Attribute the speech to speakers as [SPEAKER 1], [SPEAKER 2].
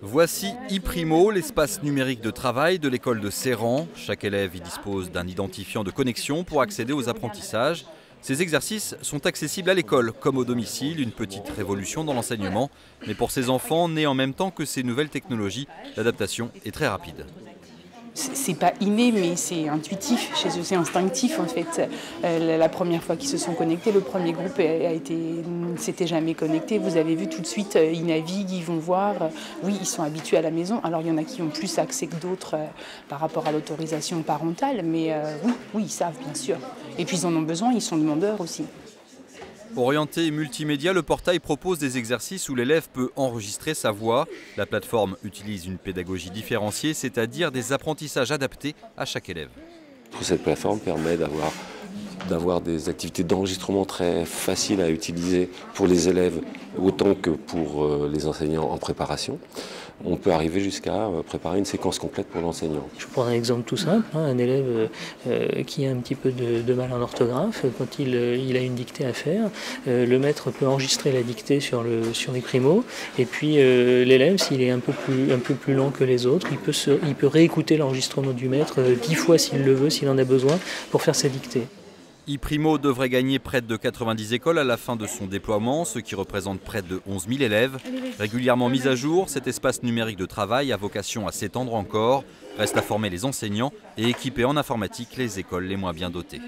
[SPEAKER 1] Voici iPrimo, l'espace numérique de travail de l'école de Serran. Chaque élève y dispose d'un identifiant de connexion pour accéder aux apprentissages. Ces exercices sont accessibles à l'école comme au domicile, une petite révolution dans l'enseignement. Mais pour ces enfants, nés en même temps que ces nouvelles technologies, l'adaptation est très rapide.
[SPEAKER 2] C'est pas inné, mais c'est intuitif chez eux, c'est instinctif en fait. La première fois qu'ils se sont connectés, le premier groupe s'était jamais connecté. Vous avez vu tout de suite, ils naviguent, ils vont voir. Oui, ils sont habitués à la maison. Alors il y en a qui ont plus accès que d'autres par rapport à l'autorisation parentale, mais oui, ils savent bien sûr. Et puis ils en ont besoin, ils sont demandeurs aussi.
[SPEAKER 1] Orienté multimédia, le portail propose des exercices où l'élève peut enregistrer sa voix. La plateforme utilise une pédagogie différenciée, c'est-à-dire des apprentissages adaptés à chaque élève.
[SPEAKER 3] Cette plateforme permet d'avoir des activités d'enregistrement très faciles à utiliser pour les élèves autant que pour les enseignants en préparation. On peut arriver jusqu'à préparer une séquence complète pour l'enseignant.
[SPEAKER 4] Je prends un exemple tout simple, un élève qui a un petit peu de mal en orthographe, quand il a une dictée à faire, le maître peut enregistrer la dictée sur iPrimo, et puis l'élève, s'il est un peu plus lent que les autres, il peut réécouter l'enregistrement du maître 10 fois s'il le veut, s'il en a besoin, pour faire sa dictée.
[SPEAKER 1] iPrimo devrait gagner près de 90 écoles à la fin de son déploiement, ce qui représente près de 11 000 élèves. Régulièrement mis à jour, cet espace numérique de travail a vocation à s'étendre encore. Reste à former les enseignants et équiper en informatique les écoles les moins bien dotées.